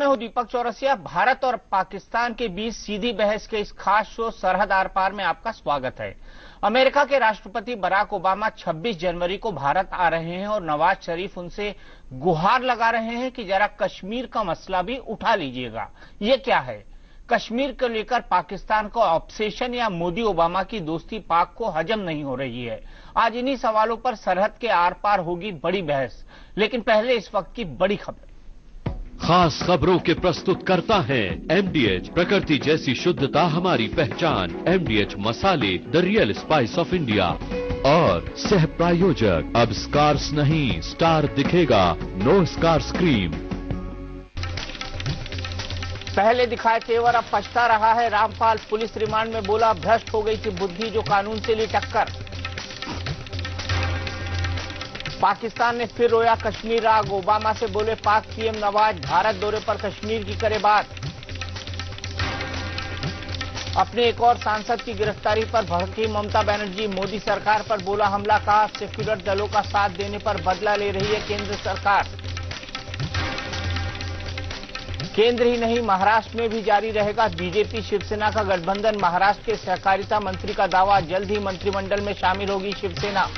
मैं हूं दीपक चौरसिया। भारत और पाकिस्तान के बीच सीधी बहस के इस खास शो सरहद आर पार में आपका स्वागत है। अमेरिका के राष्ट्रपति बराक ओबामा 26 जनवरी को भारत आ रहे हैं और नवाज शरीफ उनसे गुहार लगा रहे हैं कि जरा कश्मीर का मसला भी उठा लीजिएगा। ये क्या है? कश्मीर को लेकर पाकिस्तान का ऑब्सेशन या मोदी ओबामा की दोस्ती पाक को हजम नहीं हो रही है। आज इन्हीं सवालों पर सरहद के आर पार होगी बड़ी बहस। लेकिन पहले इस वक्त की बड़ी खबर। खास खबरों के प्रस्तुत करता है एमडीएच, प्रकृति जैसी शुद्धता हमारी पहचान। एमडीएच मसाले, the real spice of India. और सह प्रायोजक, अब स्कार्स नहीं स्टार दिखेगा, नो स्कार्स क्रीम। पहले दिखाए तेवर अब पछता रहा है। रामपाल पुलिस रिमांड में बोला, भ्रष्ट हो गई थी बुद्धि जो कानून से ली टक्कर। पाकिस्तान ने फिर रोया कश्मीर राग। ओबामा से बोले पाक पीएम नवाज, भारत दौरे पर कश्मीर की करे बात। अपने एक और सांसद की गिरफ्तारी पर भड़की ममता बनर्जी। मोदी सरकार पर बोला हमला, कहा सेक्युलर दलों का साथ देने पर बदला ले रही है केंद्र सरकार। केंद्र ही नहीं, महाराष्ट्र में भी जारी रहेगा बीजेपी शिवसेना का गठबंधन। महाराष्ट्र के सहकारिता मंत्री का दावा, जल्द ही मंत्रिमंडल में शामिल होगी शिवसेना।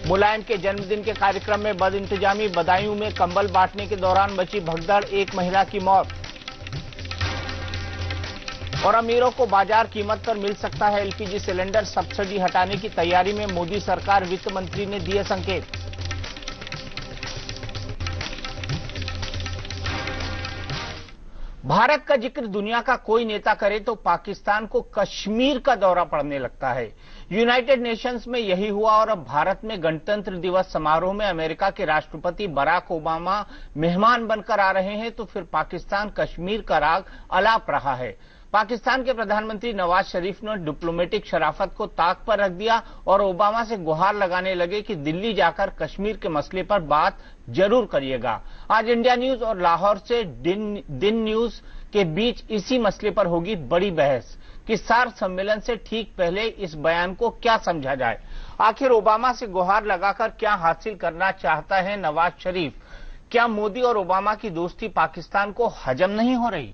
मुलायम के जन्मदिन के कार्यक्रम में बदइंतजामी, बदायूं में कंबल बांटने के दौरान मची भगदड़, एक महिला की मौत। और अमीरों को बाजार कीमत पर मिल सकता है एलपीजी सिलेंडर, सब्सिडी हटाने की तैयारी में मोदी सरकार, वित्त मंत्री ने दिए संकेत। भारत का जिक्र दुनिया का कोई नेता करे तो पाकिस्तान को कश्मीर का दौरा पड़ने लगता है। यूनाइटेड नेशंस में यही हुआ और अब भारत में गणतंत्र दिवस समारोह में अमेरिका के राष्ट्रपति बराक ओबामा मेहमान बनकर आ रहे हैं तो फिर पाकिस्तान कश्मीर का राग अलाप रहा है। पाकिस्तान के प्रधानमंत्री नवाज शरीफ ने डिप्लोमेटिक शराफत को ताक पर रख दिया और ओबामा से गुहार लगाने लगे कि दिल्ली जाकर कश्मीर के मसले पर बात जरूर करिएगा। आज इंडिया न्यूज और लाहौर से दिन न्यूज के बीच इसी मसले पर होगी बड़ी बहस कि सार्क सम्मेलन से ठीक पहले इस बयान को क्या समझा जाए। आखिर ओबामा से गुहार लगाकर क्या हासिल करना चाहता है नवाज शरीफ? क्या मोदी और ओबामा की दोस्ती पाकिस्तान को हजम नहीं हो रही?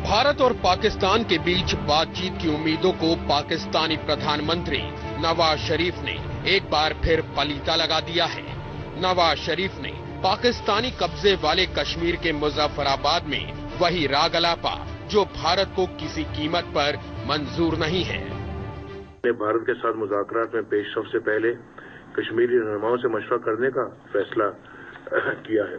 भारत और पाकिस्तान के बीच बातचीत की उम्मीदों को पाकिस्तानी प्रधानमंत्री नवाज शरीफ ने एक बार फिर पलीता लगा दिया है। नवाज शरीफ ने पाकिस्तानी कब्जे वाले कश्मीर के मुजफ्फराबाद में वही राग अलापा जो भारत को किसी कीमत पर मंजूर नहीं है। भारत के साथ मुज़ाकरात में पेशरफ से पहले कश्मीरी रहनुमाओं से मशवरा करने का फैसला किया है।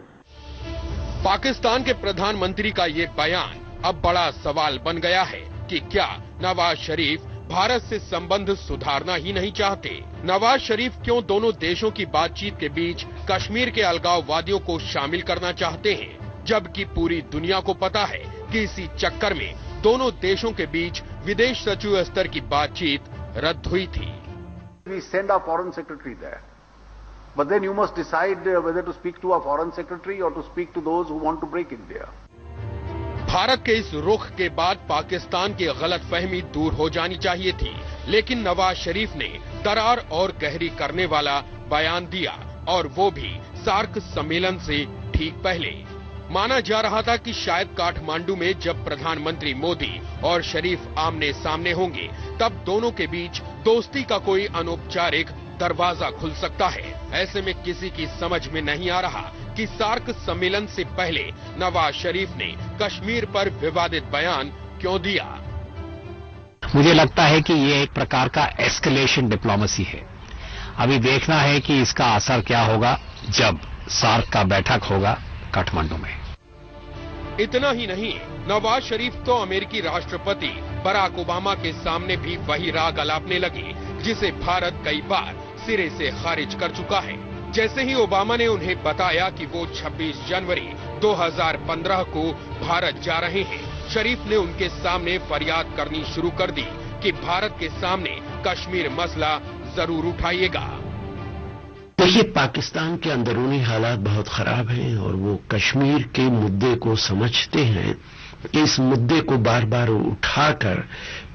पाकिस्तान के प्रधानमंत्री का ये बयान अब बड़ा सवाल बन गया है कि क्या नवाज शरीफ भारत से संबंध सुधारना ही नहीं चाहते? नवाज शरीफ क्यों दोनों देशों की बातचीत के बीच कश्मीर के अलगाववादियों को शामिल करना चाहते हैं, जबकि पूरी दुनिया को पता है कि इसी चक्कर में दोनों देशों के बीच विदेश सचिव स्तर की बातचीत रद्द हुई थी। We send our foreign secretary there, but then you must decide whether to speak to our foreign secretary or to speak to those who want to break India. Bharat के इस रुख के बाद पाकिस्तान की गलतफहमी दूर हो जानी चाहिए थी, लेकिन नवाज शरीफ ने दरार और गहरी करने वाला बयान दिया और वो भी सार्क सम्मेलन से ठीक पहले। माना जा रहा था कि शायद काठमांडू में जब प्रधानमंत्री मोदी और शरीफ आमने सामने होंगे तब दोनों के बीच दोस्ती का कोई अनौपचारिक दरवाजा खुल सकता है। ऐसे में किसी की समझ में नहीं आ रहा कि सार्क सम्मेलन से पहले नवाज शरीफ ने कश्मीर पर विवादित बयान क्यों दिया। मुझे लगता है कि ये एक प्रकार का एस्केलेशन डिप्लोमेसी है। अभी देखना है कि इसका असर क्या होगा जब सार्क का बैठक होगा काठमांडू में। इतना ही नहीं, नवाज शरीफ तो अमेरिकी राष्ट्रपति बराक ओबामा के सामने भी वही राग अलापने लगे जिसे भारत कई बार सिरे से खारिज कर चुका है। जैसे ही ओबामा ने उन्हें बताया कि वो 26 जनवरी 2015 को भारत जा रहे हैं, शरीफ ने उनके सामने फरियाद करनी शुरू कर दी कि भारत के सामने कश्मीर मसला जरूर उठाइएगा। देखिए, पाकिस्तान के अंदरूनी हालात बहुत खराब हैं और वो कश्मीर के मुद्दे को समझते हैं कि इस मुद्दे को बार बार उठाकर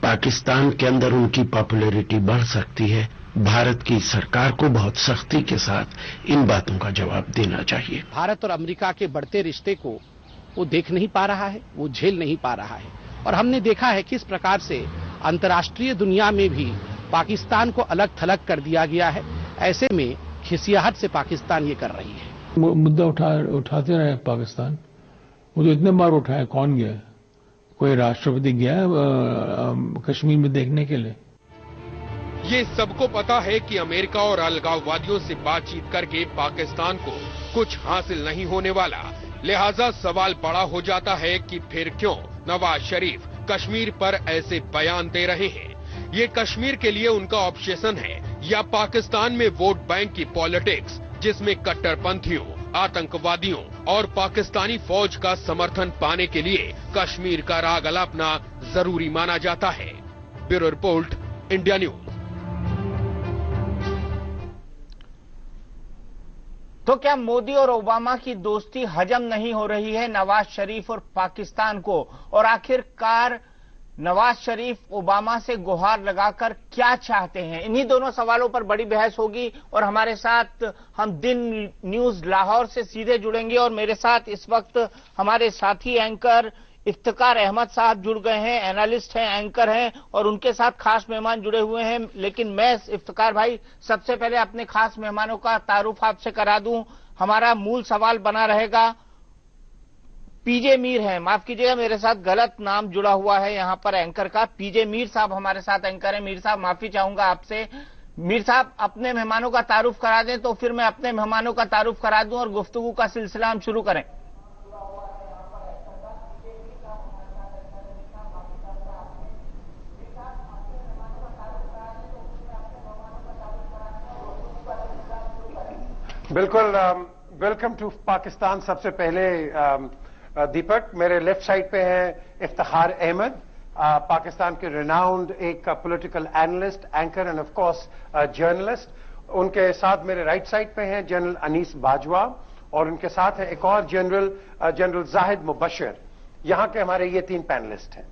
पाकिस्तान के अंदर उनकी पॉपुलैरिटी बढ़ सकती है। भारत की सरकार को बहुत सख्ती के साथ इन बातों का जवाब देना चाहिए। भारत और अमेरिका के बढ़ते रिश्ते को वो देख नहीं पा रहा है, वो झेल नहीं पा रहा है, और हमने देखा है किस प्रकार से अंतर्राष्ट्रीय दुनिया में भी पाकिस्तान को अलग थलग कर दिया गया है। ऐसे में खिसियाहट से पाकिस्तान ये कर रही है। मुद्दा उठाते रहे पाकिस्तान, वो तो इतने बार उठाया, कौन गया? कोई राष्ट्रपति गया कश्मीर में देखने के लिए? ये सबको पता है कि अमेरिका और अलगाववादियों से बातचीत करके पाकिस्तान को कुछ हासिल नहीं होने वाला। लिहाजा सवाल बड़ा हो जाता है कि फिर क्यों नवाज शरीफ कश्मीर पर ऐसे बयान दे रहे हैं। ये कश्मीर के लिए उनका ऑब्सेशन है या पाकिस्तान में वोट बैंक की पॉलिटिक्स, जिसमें कट्टरपंथियों, आतंकवादियों और पाकिस्तानी फौज का समर्थन पाने के लिए कश्मीर का राग अलापना जरूरी माना जाता है। Bureau report, India news. तो क्या मोदी और ओबामा की दोस्ती हजम नहीं हो रही है नवाज शरीफ और पाकिस्तान को? और आखिरकार नवाज शरीफ ओबामा से गुहार लगाकर क्या चाहते हैं? इन्हीं दोनों सवालों पर बड़ी बहस होगी और हमारे साथ हम दिन न्यूज लाहौर से सीधे जुड़ेंगे और मेरे साथ इस वक्त हमारे साथी एंकर इफ्तिकार अहमद साहब जुड़ गए हैं, एनालिस्ट हैं, एंकर हैं और उनके साथ खास मेहमान जुड़े हुए हैं। लेकिन मैं इफ्तिकार भाई सबसे पहले अपने खास मेहमानों का तारुफ आपसे करा दूं। हमारा मूल सवाल बना रहेगा, पीजे मीर हैं, माफ कीजिएगा मेरे साथ गलत नाम जुड़ा हुआ है यहां पर एंकर का, पीजे मीर साहब हमारे साथ एंकर हैं। मीर साहब माफी चाहूंगा आपसे। मीर साहब अपने मेहमानों का तारुफ करा दें तो फिर मैं अपने मेहमानों का तारुफ करा दूं और गुफ्तगू का सिलसिला हम शुरू करें। बिल्कुल। Welcome to Pakistan. सबसे पहले दीपक, मेरे लेफ्ट साइड पे हैं इफ्तिखार अहमद, पाकिस्तान के रिनाउंड एक political analyst, anchor end of course journalist. उनके साथ मेरे राइट साइड पे हैं जनरल अनीस बाजवा और उनके साथ है एक और जनरल जाहिद मुबशर। यहां के हमारे ये 3 पैनलिस्ट हैं।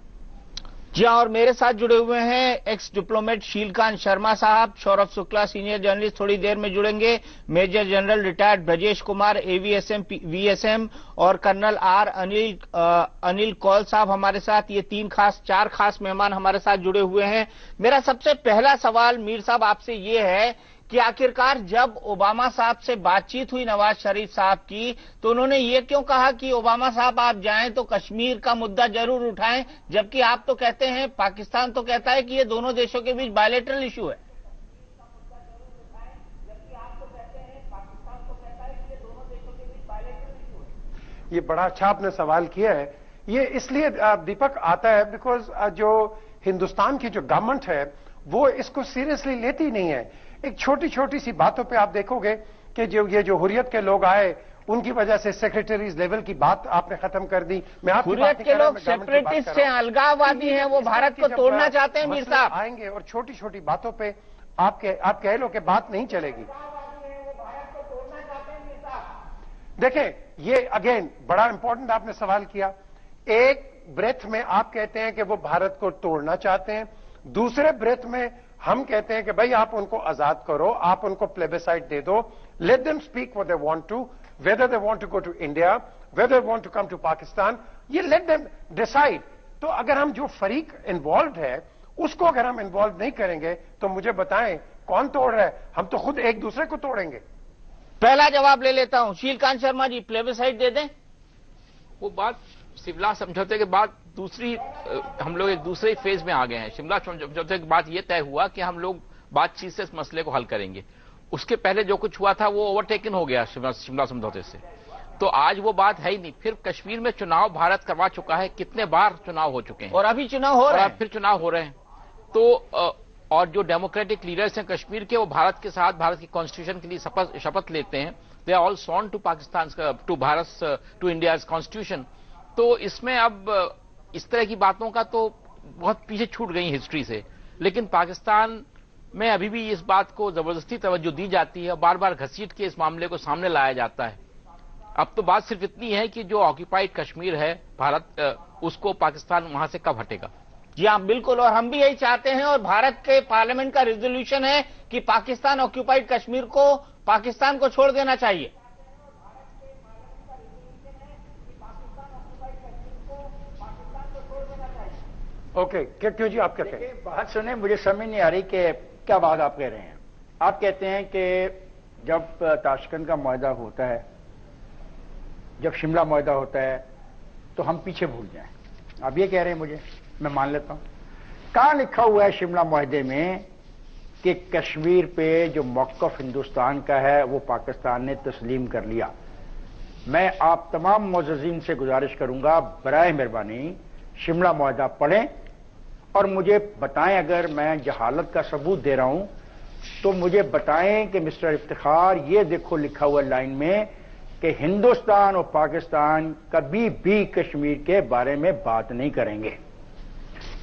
जी हाँ, और मेरे साथ जुड़े हुए हैं एक्स डिप्लोमेट शीलकांत शर्मा साहब, सौरभ शुक्ला सीनियर जर्नलिस्ट थोड़ी देर में जुड़ेंगे, major general retired Brajesh Kumar AVSM VSM और कर्नल आर अनिल कौल साहब हमारे साथ। ये 4 खास मेहमान हमारे साथ जुड़े हुए हैं। मेरा सबसे पहला सवाल मीर साहब आपसे ये है कि आखिरकार जब ओबामा साहब से बातचीत हुई नवाज शरीफ साहब की तो उन्होंने ये क्यों कहा कि ओबामा साहब आप जाएं तो कश्मीर का मुद्दा जरूर उठाएं, जबकि आप तो कहते हैं, पाकिस्तान तो कहता है कि ये दोनों देशों के बीच बायलैटरल इशू है। ये बड़ा अच्छा आपने सवाल किया है। ये इसलिए दीपक आता है बिकॉज जो हिंदुस्तान की जो गवर्नमेंट है वो इसको सीरियसली लेती नहीं है। एक छोटी छोटी सी बातों पे आप देखोगे कि जो हुर्रियत के लोग आए उनकी वजह से सेक्रेटरीज लेवल की बात आपने खत्म कर दी। मैं आपकी हुर्रियत के लोग सेपरेटिस्ट हैं, अलगाववादी हैं, वो भारत को तोड़ना चाहते हैं। मीर साहब आएंगे और छोटी छोटी बातों पे आप कह लो कि बात नहीं चलेगी। देखें, ये अगेन बड़ा इंपॉर्टेंट आपने सवाल किया। एक ब्रेथ में आप कहते हैं कि वो भारत को तोड़ना चाहते हैं, दूसरे ब्रेथ में हम कहते हैं कि भाई आप उनको आजाद करो, आप उनको प्लेबिसाइट दे दो, let them speak what they want to, whether they want to go to India, whether they want to come to Pakistan, ये लेट देम डिसाइड। तो अगर हम जो फरीक इन्वॉल्व है उसको अगर हम इन्वॉल्व नहीं करेंगे तो मुझे बताएं कौन तोड़ रहा है? हम तो खुद एक दूसरे को तोड़ेंगे। पहला जवाब ले लेता हूं, शीलकांत शर्मा जी, प्लेबिसाइट दे दें। वो बात शिमला समझौते के बाद हम लोग एक दूसरे फेज में आ गए हैं। शिमला समझौते के बाद यह तय हुआ कि हम लोग बातचीत से इस मसले को हल करेंगे। उसके पहले जो कुछ हुआ था वो ओवरटेकन हो गया शिमला समझौते से, तो आज वो बात है ही नहीं। फिर कश्मीर में चुनाव भारत करवा चुका है, कितने बार चुनाव हो चुके हैं और अभी चुनाव हो रहे हैं, फिर चुनाव हो रहे हैं। तो और जो डेमोक्रेटिक लीडर्स हैं कश्मीर के, वो भारत के साथ भारत की कॉन्स्टिट्यूशन के लिए शपथ लेते हैं। They are all sworn to Pakistan, to India's constitution. तो इसमें अब इस तरह की बातों का तो बहुत पीछे छूट गई हिस्ट्री से। लेकिन पाकिस्तान मैं अभी भी इस बात को जबरदस्ती तवज्जो दी जाती है और बार बार घसीट के इस मामले को सामने लाया जाता है। अब तो बात सिर्फ इतनी है कि जो ऑक्यूपाइड कश्मीर है भारत, उसको पाकिस्तान वहां से कब हटेगा। जी हाँ, बिल्कुल, और हम भी यही चाहते हैं और भारत के पार्लियामेंट का रेजोल्यूशन है कि पाकिस्तान ऑक्यूपाइड कश्मीर को पाकिस्तान को छोड़ देना चाहिए। ओके, क्यों जी आप क्या कहें? बात सुने, मुझे समझ नहीं आ रही कि क्या बात आप कह रहे हैं। आप कहते हैं कि जब ताशकंद का मुआहदा होता है, जब शिमला मुआहदा होता है, तो हम पीछे भूल जाएं। आप ये कह रहे हैं मुझे, मैं मान लेता हूं। कहां लिखा हुआ है शिमला मुआहदे में कि कश्मीर पे जो मौक़िफ़ हिंदुस्तान का है वो पाकिस्तान ने तस्लीम कर लिया? मैं आप तमाम मुअज़्ज़िज़ीन से गुजारिश करूंगा, बराए मेहरबानी शिमला मुआहदा पढ़ें और मुझे बताएं। अगर मैं जहालत का सबूत दे रहा हूं तो मुझे बताएं कि मिस्टर इफ्तिखार, ये देखो लिखा हुआ लाइन में कि हिंदुस्तान और पाकिस्तान कभी भी कश्मीर के बारे में बात नहीं करेंगे।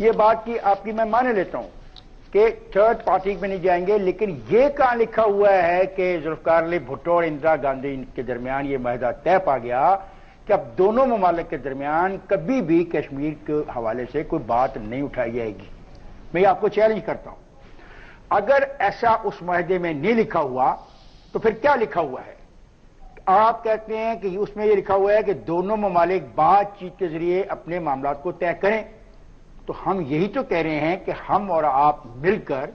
ये बात की आपकी मैं मान लेता हूं कि थर्ड पार्टी में नहीं जाएंगे, लेकिन ये कहां लिखा हुआ है कि जुल्फ़िकार अली भुट्टो और इंदिरा गांधी के दरमियान ये मुआहदा तय पा गया कि अब दोनों ममालिक के दरमियान कभी भी कश्मीर के हवाले से कोई बात नहीं उठाई जाएगी। मैं आपको चैलेंज करता हूं, अगर ऐसा उस मुआहदे में नहीं लिखा हुआ तो फिर क्या लिखा हुआ है? आप कहते हैं कि उसमें यह लिखा हुआ है कि दोनों ममालिक बातचीत के जरिए अपने मामलात को तय करें। तो हम यही तो कह रहे हैं कि हम और आप मिलकर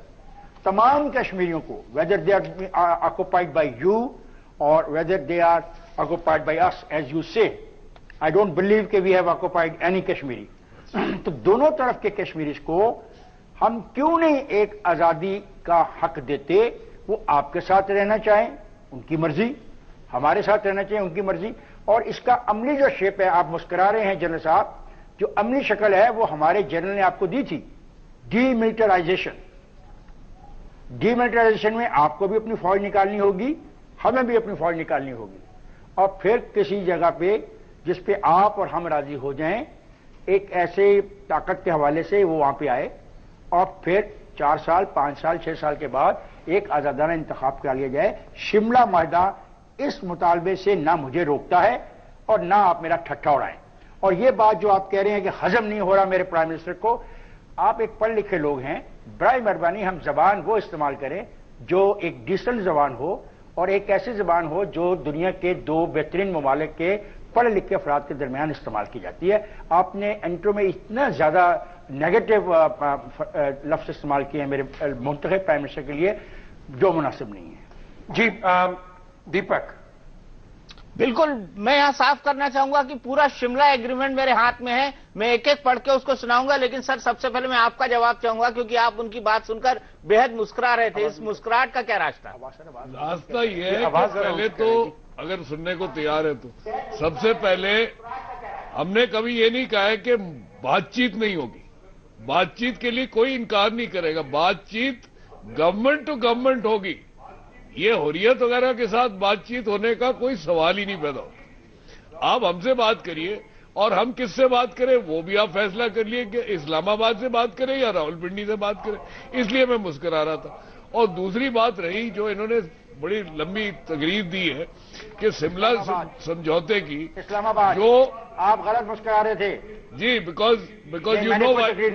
तमाम कश्मीरियों को, whether they are occupied by you or whether they are occupied by us, as you say, I don't believe कि we have occupied any Kashmiri. तो दोनों तरफ के कश्मीरीज को हम क्यों नहीं एक आजादी का हक देते? वो आपके साथ रहना चाहें, उनकी मर्जी, हमारे साथ रहना चाहिए, उनकी मर्जी। और इसका अमली जो शेप है, आप मुस्कुरा रहे हैं जनरल साहब, जो अमली शक्ल है वो हमारे जनरल ने आपको दी थी, डीमिलिटराइजेशन। डीमिलिटराइजेशन में आपको भी अपनी फौज निकालनी होगी, हमें भी अपनी फौज निकालनी होगी, और फिर किसी जगह पे जिस पे आप और हम राजी हो जाएं, एक ऐसे ताकत के हवाले से वो वहां पे आए और फिर 4 साल, 5 साल, 6 साल के बाद एक आजादाना इंतखाब कर लिया जाए। शिमला मुआहदा इस मुतालबे से ना मुझे रोकता है और ना आप मेरा ठट्ठा उड़ाएं। और ये बात जो आप कह रहे हैं कि हजम नहीं हो रहा मेरे प्राइम मिनिस्टर को, आप एक पढ़े लिखे लोग हैं, बराए मेहरबानी हम जबान वो इस्तेमाल करें जो एक डिसेंट जबान हो और एक ऐसी जबान हो जो दुनिया के 2 बेहतरीन ममालिक के पढ़े लिखे अफराद के दरमियान इस्तेमाल की जाती है। आपने इंट्रो में इतना ज्यादा नेगेटिव लफ्ज इस्तेमाल किए हैं मेरे मुंतखब प्राइम मिनिस्टर के लिए, जो मुनासिब नहीं है। जी दीपक। बिल्कुल, मैं यहां साफ करना चाहूंगा कि पूरा शिमला एग्रीमेंट मेरे हाथ में है, मैं एक एक पढ़ के उसको सुनाऊंगा, लेकिन सर सबसे पहले मैं आपका जवाब चाहूंगा क्योंकि आप उनकी बात सुनकर बेहद मुस्कुरा रहे थे। इस मुस्कुराहट का क्या रास्ता? रास्ता ये है कि पहले तो अगर सुनने को तैयार है तो सबसे पहले हमने कभी ये नहीं कहा है कि बातचीत नहीं होगी। बातचीत के लिए कोई इनकार नहीं करेगा, बातचीत गवर्नमेंट टू गवर्नमेंट होगी। ये हुर्रियत वगैरह के साथ बातचीत होने का कोई सवाल ही नहीं पैदा होता। आप हमसे बात करिए और हम किससे बात करें वो भी आप फैसला कर लिए कि इस्लामाबाद से बात करें या रावलपिंडी से बात करें, इसलिए मैं मुस्कुरा रहा था। और दूसरी बात रही जो इन्होंने बड़ी लंबी तकरीर दी है कि शिमला समझौते की, इस्लामाबाद जो आप गलत मुस्कुरा रहे थे जी, बिकॉज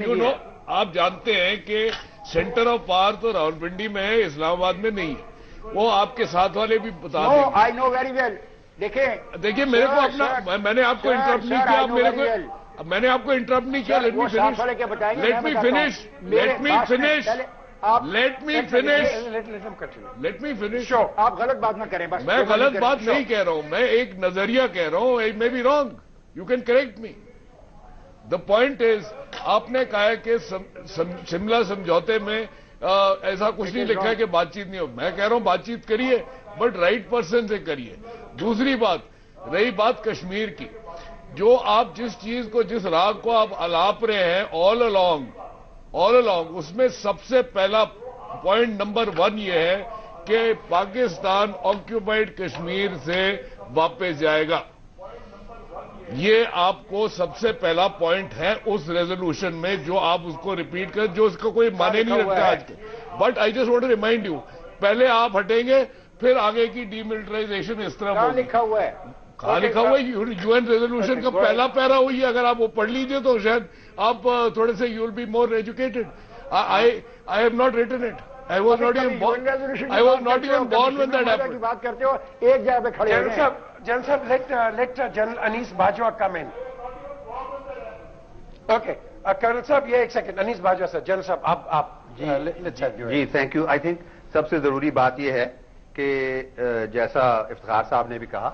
यू नो आप जानते हैं कि सेंटर ऑफ पावर तो रावलपिंडी में है, इस्लामाबाद में नहीं है। वो आपके साथ वाले भी बता दें। I know very well. देखिए मेरे को अपना, मैंने आपको इंटरप्ट नहीं किया, मेरे को, मैंने आपको इंटरप्ट नहीं किया। Let me finish, let me finish, let me finish, let me finish, let me finish. आप गलत बात ना करें। बस मैं गलत बात नहीं कह रहा हूं, मैं एक नजरिया कह रहा हूं, it may be wrong, you can correct me. The point is, आपने कहा है कि शिमला समझौते में ऐसा कुछ नहीं लिखा है कि बातचीत नहीं हो। मैं कह रहा हूं बातचीत करिए, बट राइट पर्सन से करिए। दूसरी बात, रही बात कश्मीर की, जो आप जिस चीज को, जिस राग को आप अलाप रहे हैं ऑल अलोंग, उसमें सबसे पहला पॉइंट नंबर 1 ये है कि पाकिस्तान ऑक्यूपाइड कश्मीर से वापस जाएगा। ये आपको सबसे पहला पॉइंट है उस रेजोल्यूशन में, जो आप उसको रिपीट कर, जो उसका कोई माने नहीं रखता आज के। But I just want to remind you, पहले आप हटेंगे फिर आगे की डीमिलिटराइजेशन इस तरह कहाँ लिखा हुआ है? कहाँ लिखा हुआ है? यूएन रेजोल्यूशन का पहला पैरा हुई है, अगर आप वो पढ़ लीजिए तो शायद आप थोड़े से you will be more educated. I have not written it. I was not even born when that happened. की बात करते हो, एक जगह पे खड़े हैं. General Sahab, let General Anis Bajwa come in. Okay, Colonel Sahab, ये एक second. Anis Bajwa sir, General Sahab, आप जी, थैंक यू. आई थिंक सबसे जरूरी बात यह है कि जैसा इफ्तिखार साहब ने भी कहा,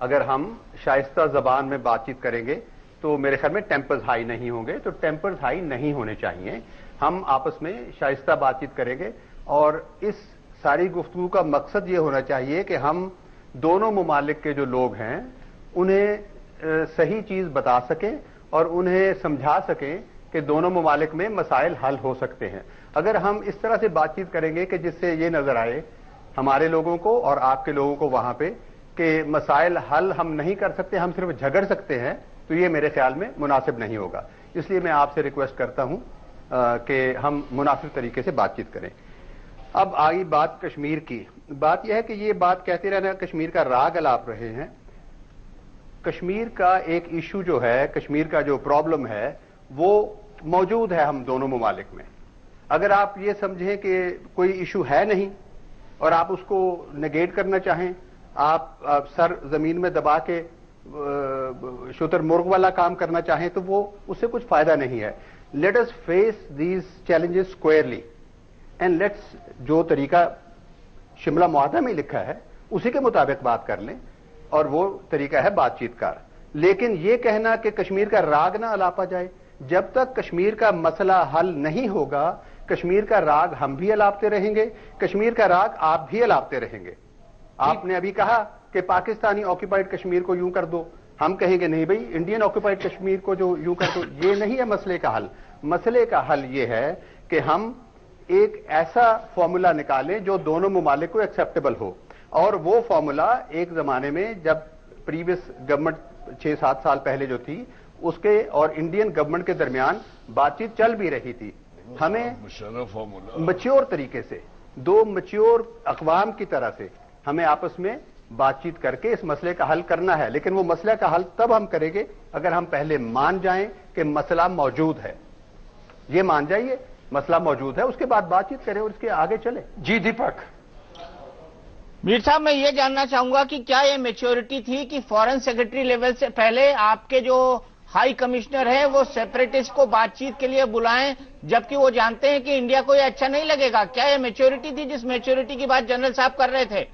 अगर हम शाइस्ता जबान में बातचीत करेंगे तो मेरे ख्याल में टेम्पर्स हाई नहीं होंगे. तो टेम्पर्स हाई नहीं होने चाहिए. हम आपस में शाइस्ता बातचीत करेंगे और इस सारी गुफ्तगू का मकसद ये होना चाहिए कि हम दोनों ममालिक के जो लोग हैं उन्हें सही चीज बता सकें और उन्हें समझा सकें कि दोनों ममालिक में मसाइल हल हो सकते हैं. अगर हम इस तरह से बातचीत करेंगे कि जिससे ये नजर आए हमारे लोगों को और आपके लोगों को वहां पे कि मसाइल हल हम नहीं कर सकते, हम सिर्फ झगड़ सकते हैं, तो ये मेरे ख्याल में मुनासिब नहीं होगा. इसलिए मैं आपसे रिक्वेस्ट करता हूं कि हम मुनासिब तरीके से बातचीत करें. अब आई बात कश्मीर की. बात यह है कि ये बात कहते रहना कश्मीर का राग अलाप रहे हैं. कश्मीर का एक इशू जो है, कश्मीर का जो प्रॉब्लम है वो मौजूद है हम दोनों ममालिक में. अगर आप ये समझें कि कोई इशू है नहीं और आप उसको नेगेट करना चाहें, आप सर जमीन में दबा के शुतुरमुर्ग वाला काम करना चाहें तो वो उससे कुछ फायदा नहीं है. Let us face these challenges स्क्वायरली and let's, जो तरीका शिमला मुआहदा में लिखा है उसी के मुताबिक बात कर लें और वो तरीका है बातचीत का. लेकिन ये कहना कि कश्मीर का राग ना अलापा जाए, जब तक कश्मीर का मसला हल नहीं होगा कश्मीर का राग हम भी अलापते रहेंगे, कश्मीर का राग आप भी अलापते रहेंगे. आपने अभी कहा कि पाकिस्तानी ऑक्यूपाइड कश्मीर को यूं कर दो, हम कहेंगे नहीं भाई इंडियन ऑक्यूपाइड कश्मीर को जो यूं कर दो. ये नहीं है मसले का हल. मसले का हल ये है कि हम एक ऐसा फॉर्मूला निकालें जो दोनों ममालिक को एक्सेप्टेबल हो. और वो फॉर्मूला एक जमाने में जब प्रीवियस गवर्नमेंट 6-7 साल पहले जो थी उसके और इंडियन गवर्नमेंट के दरमियान बातचीत चल भी रही थी. हमें मैच्योर तरीके से, दो मैच्योर अक़वाम की तरह से हमें आपस में बातचीत करके इस मसले का हल करना है. लेकिन वो मसले का हल तब हम करेंगे अगर हम पहले मान जाएं कि मसला मौजूद है. ये मान जाइए मसला मौजूद है, उसके बाद बातचीत करें और इसके आगे चले. जी दीपक. मीर साहब, मैं ये जानना चाहूंगा कि क्या ये मैच्योरिटी थी कि फॉरेन सेक्रेटरी लेवल से पहले आपके जो हाई कमिश्नर है वो सेपरेटिस्ट को बातचीत के लिए बुलाएं, जबकि वो जानते हैं कि इंडिया को ये अच्छा नहीं लगेगा? क्या ये मैच्योरिटी थी जिस मैच्योरिटी की बात जनरल साहब कर रहे थे?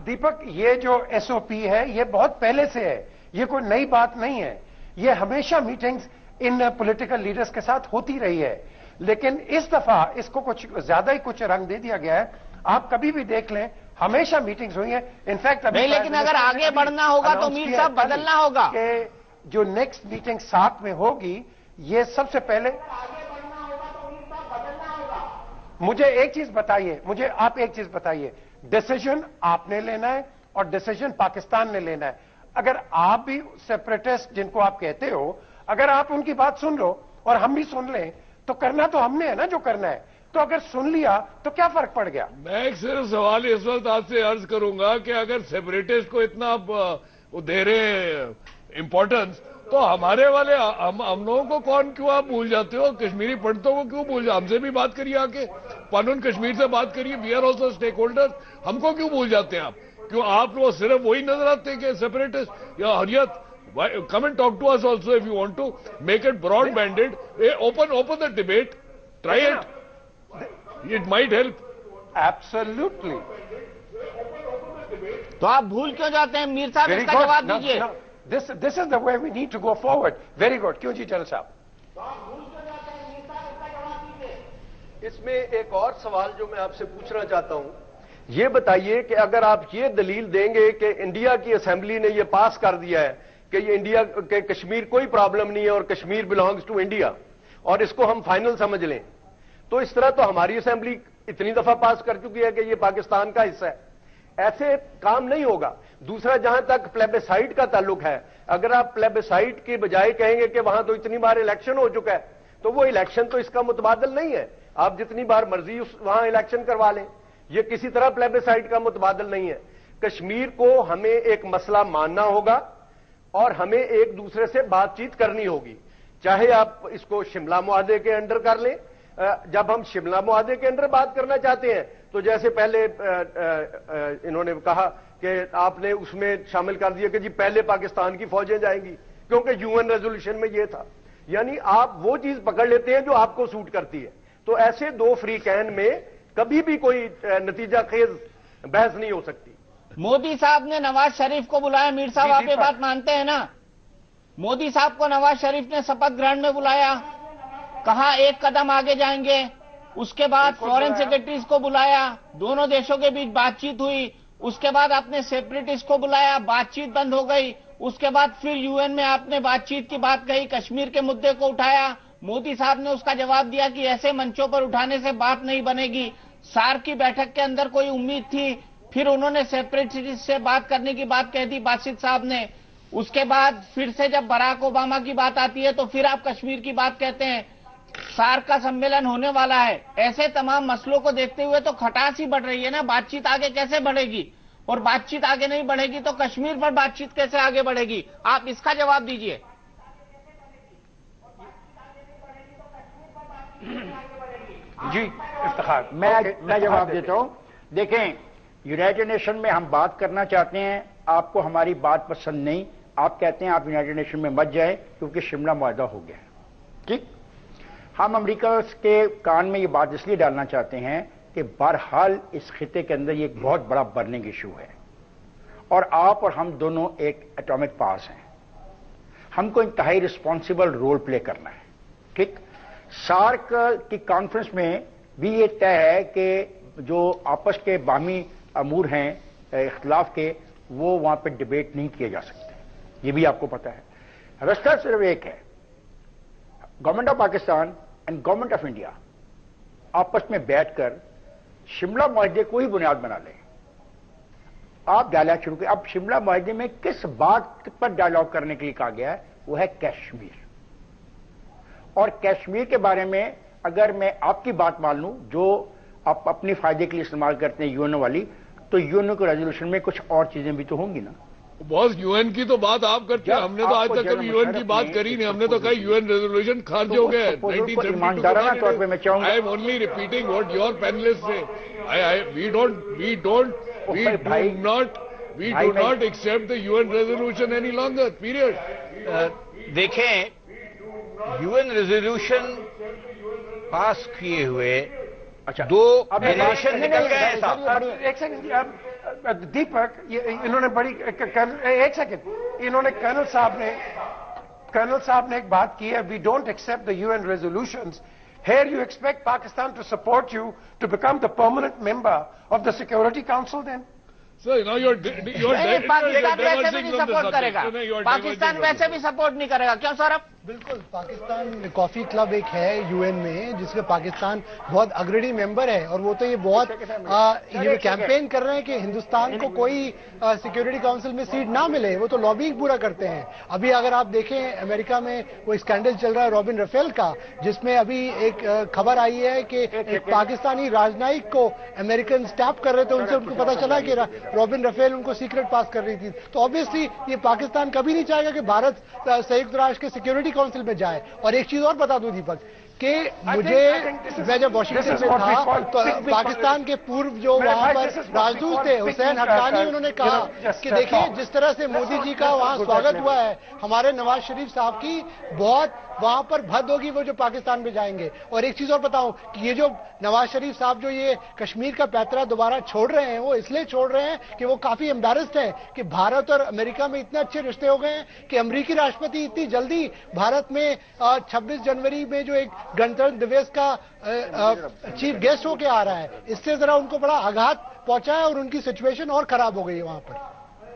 दीपक, ये जो एसओपी है ये बहुत पहले से है, ये कोई नई बात नहीं है. ये हमेशा मीटिंग्स इन पॉलिटिकल लीडर्स के साथ होती रही है. लेकिन इस दफा इसको कुछ ज्यादा ही कुछ रंग दे दिया गया है. आप कभी भी देख लें, हमेशा मीटिंग्स हुई है. इनफैक्ट नहीं, लेकिन अगर आगे बढ़ना होगा तो मीर साहब बदलना होगा. कि जो नेक्स्ट मीटिंग 7 में होगी, ये सबसे पहले मुझे एक चीज बताइए, मुझे आप एक चीज बताइए. डिसीजन आपने लेना है और डिसीजन पाकिस्तान ने लेना है. अगर आप भी सेपरेटिस्ट जिनको आप कहते हो, अगर आप उनकी बात सुन लो और हम भी सुन लें तो करना तो हमने है ना जो करना है. तो अगर सुन लिया तो क्या फर्क पड़ गया? मैं एक सिर्फ सवाल इस वक्त आपसे अर्ज करूंगा कि अगर सेपरेटिस्ट को इतना वो दे रहे इंपॉर्टेंस, तो हमारे वाले हम लोगों को कौन क्यों आप भूल जाते हो? कश्मीरी पंडितों को क्यों भूल जाते? हमसे भी बात करिए, आके कानून कश्मीर से बात करिए. We are also stakeholders. हमको क्यों भूल जाते हैं आप? क्यों आप लोग सिर्फ वही नजर आते हैं कि सेपरेटिस्ट या Hurriyat? Come and talk to us also if you want to make it broad-banded. Open the debate. Try it. It might help. Absolutely. तो आप भूल क्यों जाते हैं मीर साहब? इसका जवाब दीजिए. This is the way we need to go forward. Very good. क्यों जी जनरल साहब? इसमें एक और सवाल जो मैं आपसे पूछना चाहता हूं, ये बताइए कि अगर आप ये दलील देंगे कि इंडिया की असेंबली ने ये पास कर दिया है कि ये इंडिया के कश्मीर कोई प्रॉब्लम नहीं है और कश्मीर बिलोंग्स टू इंडिया और इसको हम फाइनल समझ लें, तो इस तरह तो हमारी असेंबली इतनी दफा पास कर चुकी है कि ये पाकिस्तान का हिस्सा है. ऐसे काम नहीं होगा. दूसरा, जहां तक प्लेबिसाइट का ताल्लुक है, अगर आप प्लेबिसाइट की बजाय कहेंगे कि वहां तो इतनी बार इलेक्शन हो चुका है, तो वो इलेक्शन तो इसका मुतबादल नहीं है। आप जितनी बार मर्जी वहां इलेक्शन करवा लें, ये किसी तरह प्लेबिसाइट का मुतबादल नहीं है। कश्मीर को हमें एक मसला मानना होगा और हमें एक दूसरे से बातचीत करनी होगी, चाहे आप इसको शिमला मुआहदे के अंडर कर लें। जब हम शिमला मुआहदे के अंदर बात करना चाहते हैं, तो जैसे पहले इन्होंने कहा कि आपने उसमें शामिल कर दिया कि जी पहले पाकिस्तान की फौजें जाएंगी, क्योंकि यूएन रेजोल्यूशन में ये था। यानी आप वो चीज पकड़ लेते हैं जो आपको सूट करती है। तो ऐसे दो फ्री कैन में कभी भी कोई नतीजा खेज बहस नहीं हो सकती। मोदी साहब ने नवाज शरीफ को बुलाया, मीर साहब आप ये बात मानते हैं ना? मोदी साहब को नवाज शरीफ ने शपथ ग्रहण में बुलाया, कहा एक कदम आगे जाएंगे। उसके बाद फॉरेन सेक्रेटरीज को बुलाया, दोनों देशों के बीच बातचीत हुई। उसके बाद आपने सेपरेटिस्ट को बुलाया, बातचीत बंद हो गई। उसके बाद फिर यूएन में आपने बातचीत की बात कही, कश्मीर के मुद्दे को उठाया। मोदी साहब ने उसका जवाब दिया कि ऐसे मंचों पर उठाने से बात नहीं बनेगी। सार्क की बैठक के अंदर कोई उम्मीद थी, फिर उन्होंने सेपरेटिस्ट से बात करने की बात कह दी बासित साहब ने। उसके बाद फिर से जब बराक ओबामा की बात आती है तो फिर आप कश्मीर की बात कहते हैं। सार्क का सम्मेलन होने वाला है। ऐसे तमाम मसलों को देखते हुए तो खटास ही बढ़ रही है ना, बातचीत आगे कैसे बढ़ेगी? और बातचीत आगे नहीं बढ़ेगी तो कश्मीर पर बातचीत कैसे आगे बढ़ेगी? आप इसका जवाब दीजिए। जी इफ्तिखार, मैं जवाब देता हूं। देखें, यूनाइटेड नेशन में हम बात करना चाहते हैं, आपको हमारी बात पसंद नहीं, आप कहते हैं आप यूनाइटेड नेशन में मत जाए क्योंकि शिमला मुआहदा हो गया है। ठीक, हम अमेरिका के कान में ये बात इसलिए डालना चाहते हैं कि बहरहाल इस खिते के अंदर ये एक बहुत बड़ा बर्निंग इशू है और आप और हम दोनों एक एटॉमिक पास हैं। हमको इंतहाई रिस्पॉन्सिबल रोल प्ले करना है। ठीक, सार्क की कॉन्फ्रेंस में भी ये तय है कि जो आपस के बाहमी अमूर हैं इख्तिलाफ के, वो वहां पे डिबेट नहीं किए जा सकते, ये भी आपको पता है। रास्ता सिर्फ एक है, government of Pakistan and government of India आपस में बैठकर शिमला मुआहदे को ही बुनियाद बना लें। आप डायलॉग शुरू करें। अब शिमला मुआहदे में किस बात पर डायलॉग करने के लिए कहा गया है? वो है कश्मीर। और कश्मीर के बारे में अगर मैं आपकी बात मान लूं, जो आप अपने फायदे के लिए इस्तेमाल करते हैं यूएनओ वाली, तो यूएनओ के रेजोल्यूशन में कुछ और चीजें भी तो होंगी ना। बॉस, यूएन की तो बात आप करते हैं, हमने तो आज तक कभी यूएन की बात करी नहीं। हमने तो कहा यूएन रेजोल्यूशन खारिज हो गया है 1972। I am only repeating what your panelist said. We do not accept the UN resolution any longer period. देखें, यूएन रेजोल्यूशन पास किए हुए दो जनरेशन निकल गए हैं साहब। एक सेकंड दीपक, इन्होंने बड़ी एक सेकंड, इन्होंने कर्नल साहब ने एक बात की है, we don't accept the UN resolutions. Here you expect Pakistan to support you to become the permanent member of the Security Council then? So, now you're Pakistan वैसे भी नहीं सपोर्ट करेगा, पाकिस्तान वैसे भी सपोर्ट नहीं करेगा। क्यों सौरभ? बिल्कुल, पाकिस्तान कॉफी क्लब एक है यूएन में जिसमें पाकिस्तान बहुत अग्रणी मेंबर है और वो तो ये बहुत ये कैंपेन कर रहे हैं कि हिंदुस्तान को कोई सिक्योरिटी काउंसिल में सीट ना मिले। वो तो लॉबिंग पूरा करते हैं। अभी अगर आप देखें अमेरिका में वो स्कैंडल चल रहा है रॉबिन राफेल का, जिसमें अभी एक खबर आई है कि एक पाकिस्तानी राजनयिक को अमेरिकन स्टैप कर रहे थे, उनसे उनको पता चला कि रॉबिन राफेल उनको सीक्रेट पास कर रही थी। तो ऑब्वियसली ये पाकिस्तान कभी नहीं चाहेगा कि भारत संयुक्त राष्ट्र के सिक्योरिटी काउंसिल में जाए। और एक चीज और बता दूं दीपक कि मैं जब वाशिंगटन में था तो पाकिस्तान के पूर्व जो वहां पर राजदूत थे हुसैन हक्कानी, उन्होंने कहा कि देखिए जिस तरह से मोदी जी का वहां स्वागत हुआ है, हमारे नवाज शरीफ साहब की बहुत वहां पर भद होगी वो जो पाकिस्तान में जाएंगे। और एक चीज और बताऊं कि ये जो नवाज शरीफ साहब जो ये कश्मीर का पैतरा दोबारा छोड़ रहे हैं, वो इसलिए छोड़ रहे हैं कि वो काफी एम्बैरेस्ड हैं कि भारत और अमेरिका में इतने अच्छे रिश्ते हो गए हैं कि अमेरिकी राष्ट्रपति इतनी जल्दी भारत में 26 जनवरी में जो एक गणतंत्र दिवस का चीफ गेस्ट होके आ रहा है, इससे जरा उनको बड़ा आघात पहुंचा है और उनकी सिचुएशन और खराब हो गई है वहां पर।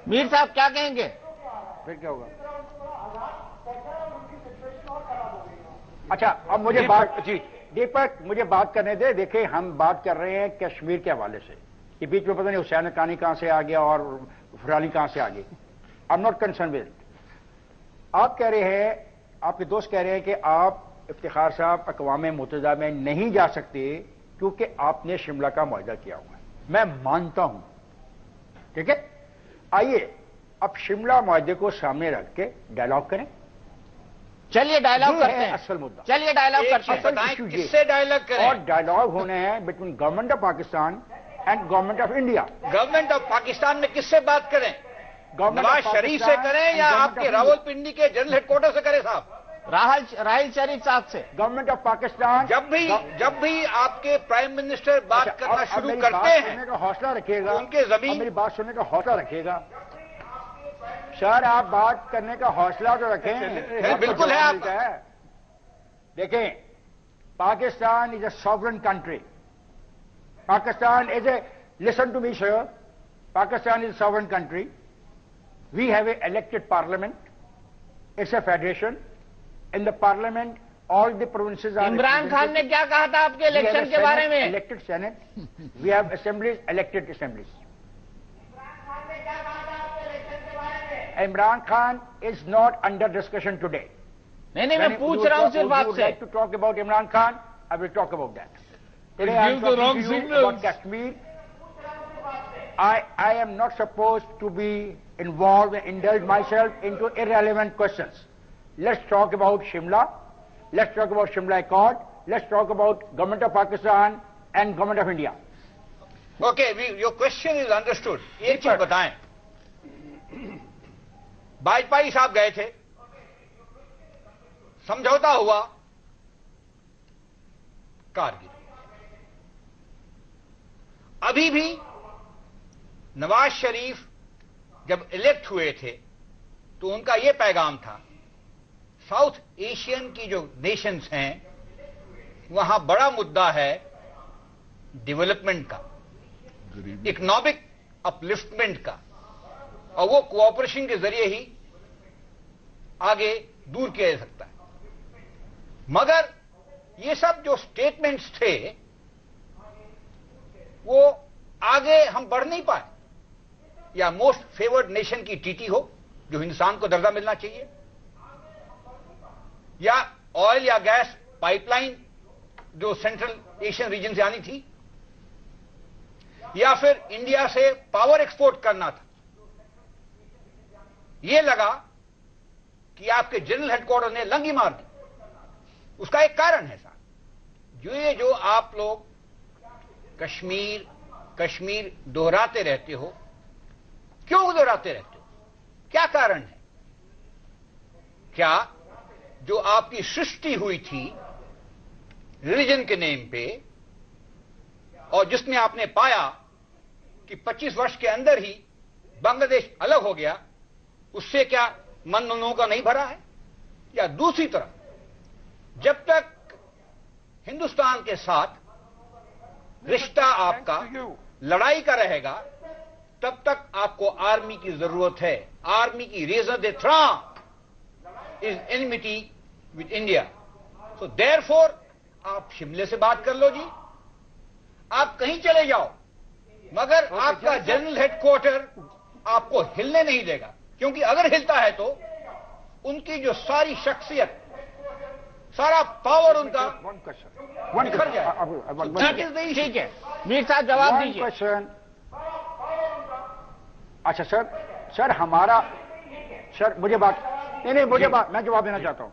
मीर साहब क्या कहेंगे? फिर क्या होगा? अच्छा, अब मुझे बात, जी दीपक मुझे बात करने दे। देखिए, हम बात कर रहे हैं कश्मीर के हवाले से, ये बीच में पता नहीं हुसैन हक्कानी कहां से आ गया और फराली कहां से आ गई? I am not concern with it. आप कह रहे हैं, आपके दोस्त कह रहे हैं कि आप इफ्तिखार साहब अक़वाम मुत्तहिदा में नहीं जा सकते क्योंकि आपने शिमला का मुआहदा किया हुआ है। मैं मानता हूं, ठीक है। आइए अब शिमला मुआहदे को सामने रख के डायलॉग करें। चलिए डायलॉग करते हैं, असल मुद्दा। चलिए डायलॉग करते हैं। बताएं किससे डायलॉग करें? और डायलॉग होने हैं between government of Pakistan and government of India. Government of Pakistan में किससे बात करें? नवाज शरीफ से करें या आपके रावलपिंडी के जनरल हेडक्वार्टर से करें साहब? राहिल शरीफ साहब से। गवर्नमेंट ऑफ पाकिस्तान जब भी आपके प्राइम मिनिस्टर बात करना शुरू करते हैं, सुनने का हौसला रखिएगा, उनके जमीन मेरी बात सुनने का हौसला रखिएगा। सर आप बात करने का हौसला तो रखें। बिल्कुल है आपका। देखें, Pakistan is a sovereign country. Pakistan is a, listen to me sir, Pakistan is a sovereign country. We have a elected parliament, it's a federation. In the parliament all the provinces are. Imran Khan ने क्या कहा था आपके इलेक्शन के बारे में? Elected senate, we have assemblies, elected assemblies. Imran Khan is not under discussion today. नहीं मैं पूछ रहा हूं सिर्फ आपसे। Like to talk about Imran Khan, I will talk about that. Today I am talking to you about Kashmir. I am not supposed to be involved and indulge myself into irrelevant questions. Let's talk about Shimla. Let's talk about Shimla Accord. Let's talk about Government of Pakistan and Government of India. Okay, your question is understood. एक चीज बताएं, वाजपेयी साहब गए थे, समझौता हुआ, कारगिल। अभी भी नवाज शरीफ जब इलेक्ट हुए थे तो उनका यह पैगाम था, साउथ एशियन की जो नेशंस हैं वहां बड़ा मुद्दा है डेवलपमेंट का, इकोनॉमिक अपलिफ्टमेंट का, और वो कोऑपरेशन के जरिए ही आगे दूर किया जा सकता है। मगर ये सब जो स्टेटमेंट्स थे वो आगे हम बढ़ नहीं पाए। या मोस्ट फेवर्ड नेशन की टीटी हो जो हिंदुस्तान को दर्जा मिलना चाहिए, या ऑयल या गैस पाइपलाइन जो सेंट्रल एशियन रीजन से आनी थी, या फिर इंडिया से पावर एक्सपोर्ट करना था। ये लगा कि आपके जनरल हेडक्वार्टर ने लंगी मार दी। उसका एक कारण है साहब, जो आप लोग कश्मीर दोहराते रहते हो, क्यों दोहराते रहते हो? क्या कारण है? क्या जो आपकी सृष्टि हुई थी रिलीजन के नेम पे, और जिसमें आपने पाया कि 25 वर्ष के अंदर ही बांग्लादेश अलग हो गया, उससे क्या मन लोगों का नहीं भरा है? या दूसरी तरफ, जब तक हिंदुस्तान के साथ रिश्ता आपका लड़ाई का रहेगा, तब तक आपको आर्मी की जरूरत है। आर्मी की raison d'etre is enmity with India. So therefore आप शिमले से बात कर लो जी, आप कहीं चले जाओ, मगर आपका जनरल हेडक्वार्टर आपको हिलने नहीं देगा, क्योंकि अगर हिलता है तो उनकी जो सारी शख्सियत, सारा पावर उनका निखर जाए। ठीक है, मीर साहब जवाब दीजिए। अच्छा सर हमारा, सर मुझे मैं जवाब देना चाहता हूं।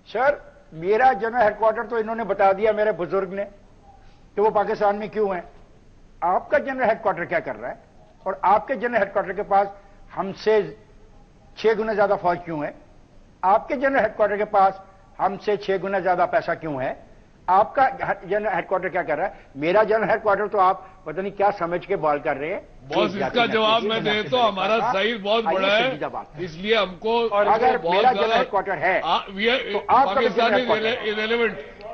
सर मेरा जनरल हेडक्वार्टर तो इन्होंने बता दिया, मेरे बुजुर्ग ने, कि वो पाकिस्तान में क्यों है। आपका जनरल हेडक्वार्टर क्या कर रहा है? और आपके जनरल हेडक्वार्टर के पास हमसे 6 गुना ज्यादा फौज क्यों है? आपके जनरल हेडक्वार्टर के पास हमसे 6 गुना ज्यादा पैसा क्यों है? आपका जनरल हेडक्वार्टर क्या कर रहा है? मेरा जनरल हेडक्वार्टर तो आप पता नहीं क्या समझ के बॉल कर रहे हैं। बॉस इसका जवाब मैं दे तो हमारा साइज बहुत बड़ा है, इसलिए हमको अगर मेरा जनरल हेडक्वार्टर है तो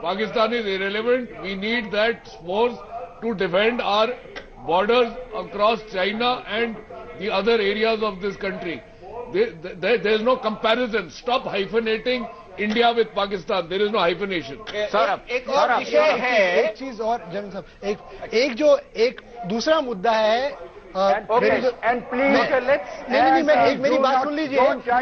Pakistan is irrelevant. We need that force to defend our borders across China and the other areas of this country. There is no comparison. Stop hyphenating India with Pakistan. There is no hyphenation. एक और विषय है, एक चीज और general साहब, एक दूसरा मुद्दा है نہیں میری بات سن لیجیے.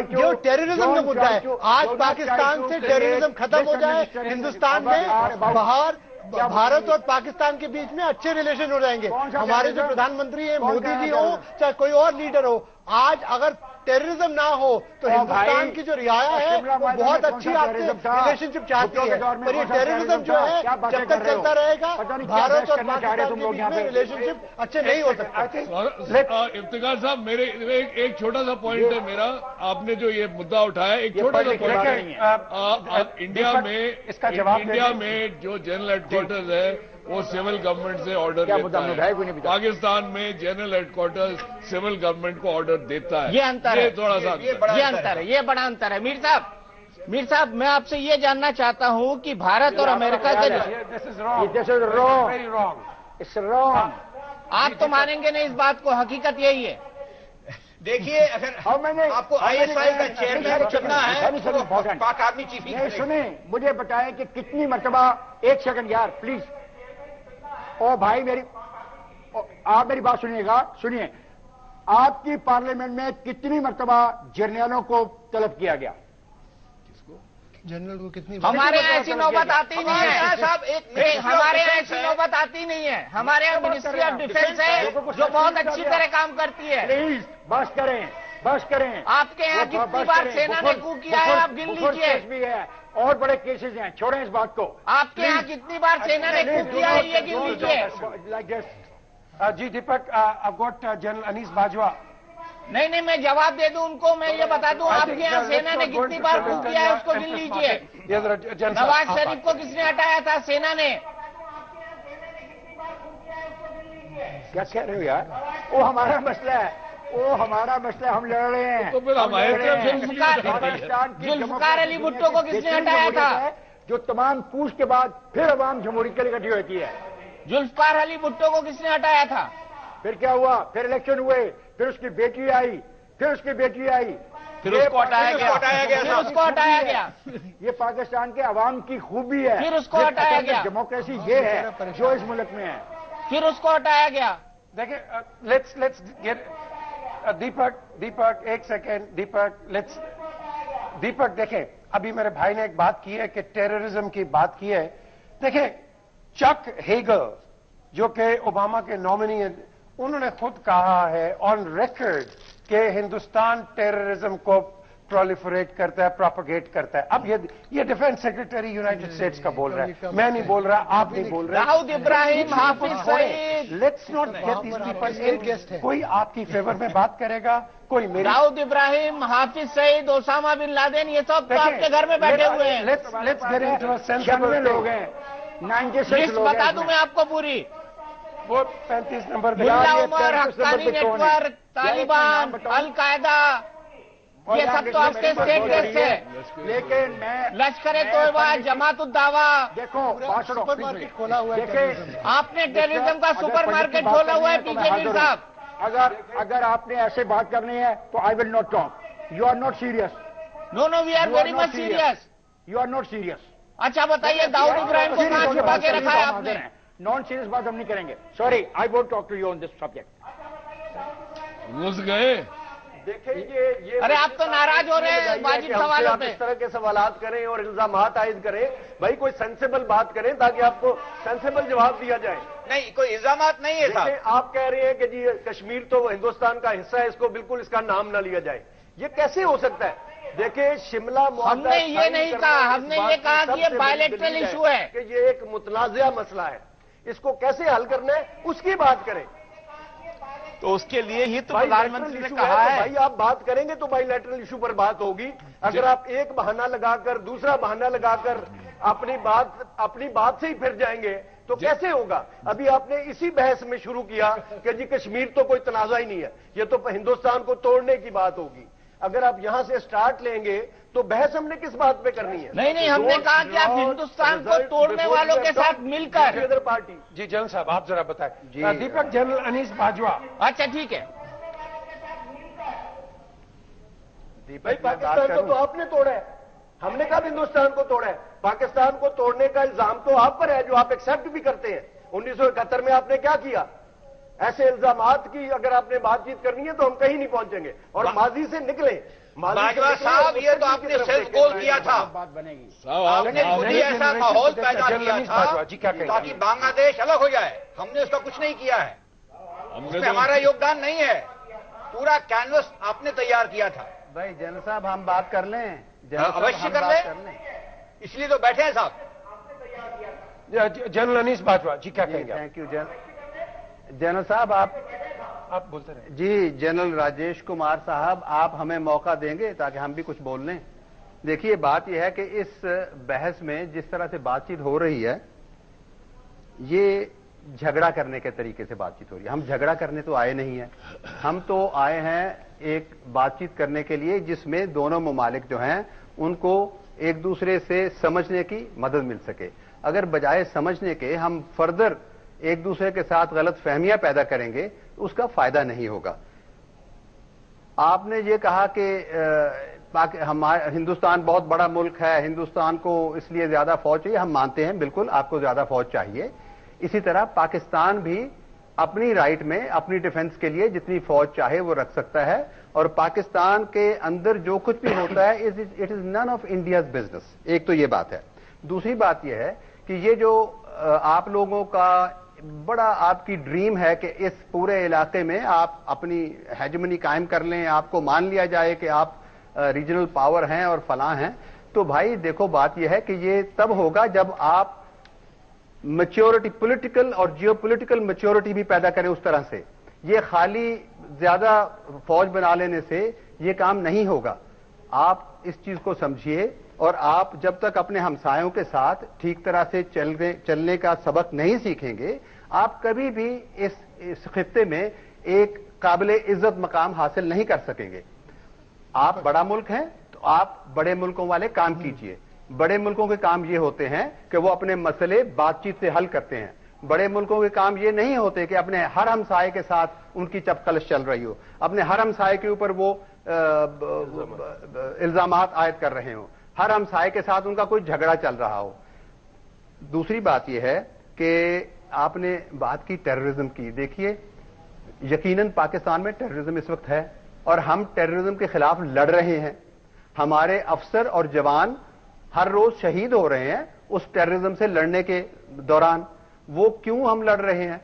جو ٹیررزم کا مدعا ہے, آج پاکستان سے ٹیررزم ختم ہو جائے ہندوستان میں, باہر بھارت اور پاکستان کے بیچ میں اچھے ریلیشن ہو جائیں گے. ہمارے جو پردھان منتری ہیں, مودی جی ہوں چاہے کوئی اور لیڈر ہو, آج اگر ٹیررزم نہ ہو تو ہندوستان کی جو رعایا ہے وہ بہت اچھی آپ سے ریلیشن شپ چاہتی ہے, پر یہ ٹیررزم جو ہے جب تک چلتا رہے گا بھارت اور پاکستان کے بیچ میں ریلیشن شپ اچھے نہیں ہو سکتے. افتخار صاحب, میرے ایک چھوٹا سا پوائنٹ ہے میرا, آپ نے جو یہ مدعا اٹھایا ایک چھوٹا سا پوائنٹ. انڈیا میں جو جنرل ہیڈ کوارٹرز ہے وہ سول گورنمنٹ سے آرڈر دیتا ہے, پاکستان میں general head quarter civil government کو آرڈر دیتا ہے. یہ انتر ہے, تھوڑا سا یہ انتر ہے, یہ بڑا انتر ہے. میر صاحب میں آپ سے یہ جاننا چاہتا ہوں کہ بھارت اور امریکہ کے آپ تو مانیں گے نہیں اس بات کو, حقیقت یہی ہے. دیکھیے اگر آپ کو آئی ایس آئی کا چیئرمین چننا ہے پاک آرمی چیف. سنیں, مجھے بتائیں کہ کتنی مرتبہ, ایک سیکنڈ یار پلیز, او بھائی آپ میری بات سنیے گا, سنیے, آپ کی پارلیمنٹ میں کتنی مرتبہ جرنیلوں کو طلب کیا گیا؟ جنرل کو کتنی ہمارے یہاں ایسی نوبت آتی نہیں ہے, ہمارے یہاں ایسی نوبت آتی نہیں ہے. ہمارے یہاں منسٹری آف ڈیفینس ہے جو بہت اچھی طرح کام کرتی ہے. پلیز بس کریں. آپ کے یہاں کتنی بار سینا نے کو کیا ہے آپ گن لیجیے. بھی ہے اور بڑے کیسز ہیں, چھوڑیں اس بات کو. آپ کے یہاں کتنی بار سینا نے کو کیا ہے یہ گن لیجیے. جی دیپک, گوٹ جنرل انیس باجوہ. نہیں میں جواب دے دوں ان کو, میں یہ بتا دوں آپ کے یہاں سینا نے کتنی بار کو کیا ہے اس کو گن لیجیے. نواز شریف کو کس نے ہٹایا تھا؟ سینا نے. کیا کہہ رہے ہو یار؟ وہ ہمارا مسئلہ ہے, ہم لڑ رہے ہیں. ذوالفقار علی بھٹو کو کس نے ہٹایا تھا؟ جو تمام کوش کے بعد پھر عوام جمہوریت کے لیے اکٹھی ہوتی ہے. ذوالفقار علی بھٹو کو کس نے ہٹایا تھا؟ پھر کیا ہوا؟ پھر الیکشن ہوئے, پھر اس کی بیٹی آئی, پھر اس کو ہٹایا گیا. یہ پاکستان کے عوام کی خوبی ہے. پھر اس کو ہٹایا گیا. ڈیموکریسی یہ ہے جو اس ملک میں ہے. پھر اس کو ہٹایا گیا. دیکھیں, لیٹس گیٹ دیپک ایک سیکنڈ. دیپک دیکھیں, ابھی میرے بھائی نے ایک بات کی ہے کہ ٹیررزم کی بات کی ہے. دیکھیں, چک ہیگر جو کہ اوباما کے نامنی ہیں, انہوں نے خود کہا ہے آن ریکارڈ کہ ہندوستان ٹیررزم کو پرولیفریٹ کرتا ہے, پروپیگیٹ کرتا ہے. اب یہ ڈیفینس سیکرٹری یونائٹڈ اسٹیٹس کا بول رہا ہے, میں نہیں بول رہا, آپ نہیں بول رہے. Dawood Ibrahim, Hafiz Saeed, let's not get these people. کوئی آپ کی فیور میں بات کرے گا, کوئی میری. داؤد ابراہیم, حافظ سعید, اسامہ بن لادن, یہ سب تو آپ کے گھر میں بیٹھے ہوئے ہیں. Let's get into a sensible لوگ ہیں. 96 لوگ بتا دوں میں آپ کو پوری. وہ 35 نمبر ملا عمر, حقانی نیٹ ورک, طالبان, القاعدہ, یہ سب تو آپ کے اسٹیٹ بیس ہے. لیکن میں لشکر طیبہ, جماعت الدعوہ, دیکھو سپر مارکیٹ کھولا ہوا ہے. آپ نے ٹیررزم کا سپر مارکیٹ کھولا ہوا ہے. پیچھے میر صاحب, اگر آپ نے ایسے بات کرنی ہے تو I will not talk. You are not serious. No we are very much serious. You are not serious. اچھا بتائیے, داؤد ابراہیم کو کہاں چھپا کے رکھا ہے آپ نے؟ نان سیریس بات ہم نہیں کریں گے. Sorry, I won't talk to you on this subject. گھس گئے. دیکھیں یہ ارے آپ تو ناراض ہو رہے ہیں واجب سوالوں پہ. اس طرح کے سوالات کریں اور الزامات عائد کریں, بھائی کوئی سینسیبل بات کریں تاکہ آپ کو سینسیبل جواب دیا جائے. نہیں, کوئی الزامات نہیں ہے صاحب. آپ کہہ رہے ہیں کہ جی کشمیر تو ہندوستان کا حصہ ہے, اس کو بالکل اس کا نام نہ لیا جائے. یہ کیسے ہو سکتا ہے؟ دیکھیں, شملہ معاہدہ ہم نے یہ نہیں کہا, ہم نے یہ کہا کہ یہ بائیلیٹرل ایشو ہے, کہ یہ ایک متنازع مسئلہ ہے, اس کو کیسے حل کرنا ہے اس کی بات کریں. تو اس کے لیے ہی تو پردھان منتری نے کہا ہے. بھائی آپ بات کریں گے تو بائی لیٹرل ایشو پر بات ہوگی. اگر آپ ایک بہانہ لگا کر دوسرا بہانہ لگا کر اپنی بات سے ہی پھر جائیں گے تو کیسے ہوگا؟ ابھی آپ نے اسی بحث میں شروع کیا کہ جی کشمیر تو کوئی تنازع ہی نہیں ہے, یہ تو ہندوستان کو توڑنے کی بات ہوگی. اگر آپ یہاں سے سٹارٹ لیں گے تو بحث ہم نے کس بات پہ کرنی ہے؟ نہیں, ہم نے کہا کہ آپ ہندوستان کو توڑنے والوں کے ساتھ مل کر. ادھر پارٹی. جی جنرل صاحب آپ ذرا بتائیں. دیپک, جنرل انیس باجوہ. اچھا ٹھیک ہے. بھائی پاکستان کو تو آپ نے توڑا ہے, ہم نے کب ہندوستان کو توڑا ہے؟ پاکستان کو توڑنے کا الزام تو آپ پر ہے جو آپ ایکسپٹ بھی کرتے ہیں. 1971 میں آپ نے کیا کیا؟ ایسے الزامات کی اگر آپ نے بات چیت کرنی ہے تو ہم کہیں نہیں پہنچیں گے، اور ماضی سے نکلیں۔ باجوہ صاحب یہ تو آپ نے سیلف گول کیا تھا، آپ نے خود ہی ایسا ماحول پیدا کیا تھا تاکہ بنگلہ دیش الگ ہو جائے، ہم نے اس کا کچھ نہیں کیا ہے، اس میں ہمارا یوگدان نہیں ہے، پورا کینوس آپ نے تیار کیا تھا۔ بھائی جنرل صاحب ہم بات کر لیں، اوشیہ کر لیں، اس لیے تو بیٹھے ہیں صاحب۔ جنرل انیس باجوہ جی کیا کہیں گے؟ تھینک یو جنرل صاحب، آپ بولتے رہیں۔ جی جنرل راجیش کمار صاحب، آپ ہمیں موقع دیں گے تاکہ ہم بھی کچھ بول لیں؟ دیکھیے بات یہ ہے کہ اس بحث میں جس طرح سے بات چیت ہو رہی ہے یہ جھگڑا کرنے کے طریقے سے بات چیت ہو رہی ہے۔ ہم جھگڑا کرنے تو آئے نہیں ہیں، ہم تو آئے ہیں ایک بات چیت کرنے کے لیے جس میں دونوں ممالک جو ہیں ان کو ایک دوسرے سے سمجھنے کی مدد مل سکے۔ اگر بجائے سمجھنے کے ہم فردر ایک دوسرے کے ساتھ غلط فہمیاں پیدا کریں گے تو اس کا فائدہ نہیں ہوگا۔ آپ نے یہ کہا کہ ہندوستان بہت بڑا ملک ہے، ہندوستان کو اس لیے زیادہ فوج چاہیے، ہم مانتے ہیں بالکل آپ کو زیادہ فوج چاہیے۔ اسی طرح پاکستان بھی اپنی رائٹ میں اپنی ڈیفنس کے لیے جتنی فوج چاہے وہ رکھ سکتا ہے، اور پاکستان کے اندر جو کچھ بھی ہوتا ہے it is none of India's business. ایک تو یہ بات ہے۔ دوسری بات یہ ہے کہ یہ جو آپ لوگوں کا بڑا آپ کی ڈریم ہے کہ اس پورے علاقے میں آپ اپنی ہیجمنی قائم کر لیں، آپ کو مان لیا جائے کہ آپ ریجنل پاور ہیں اور فلاں ہیں، تو بھائی دیکھو بات یہ ہے کہ یہ تب ہوگا جب آپ میچورٹی، پولیٹیکل اور جیو پولیٹیکل میچورٹی بھی پیدا کریں اس طرح سے۔ یہ خالی زیادہ فوج بنا لینے سے یہ کام نہیں ہوگا۔ آپ اس چیز کو سمجھیے، اور آپ جب تک اپنے ہمسایوں کے ساتھ ٹھیک طرح سے چلنے کا سبق نہیں سیکھیں گے آپ کبھی بھی اس خطے میں ایک قابل عزت مقام حاصل نہیں کر سکیں گے۔ آپ بڑا ملک ہیں تو آپ بڑے ملکوں والے کام کیجئے۔ بڑے ملکوں کے کام یہ ہوتے ہیں کہ وہ اپنے مسئلے بات چیت سے حل کرتے ہیں۔ بڑے ملکوں کے کام یہ نہیں ہوتے کہ اپنے ہر ہمسائے کے ساتھ ان کی چپقلش چل رہی ہو، اپنے ہر ہمسائے کے اوپر وہ الزامات عائد کر رہے ہوں، ہر ہمسائے کے ساتھ ان کا کوئی جھگڑا چل رہا ہو۔ دوسری بات یہ ہے کہ آپ نے بات کی ٹیررزم کی۔ دیکھیے یقیناً پاکستان میں ٹیررزم اس وقت ہے اور ہم ٹیررزم کے خلاف لڑ رہے ہیں۔ ہمارے افسر اور جوان ہر روز شہید ہو رہے ہیں اس ٹیررزم سے لڑنے کے دوران۔ وہ کیوں ہم لڑ رہے ہیں؟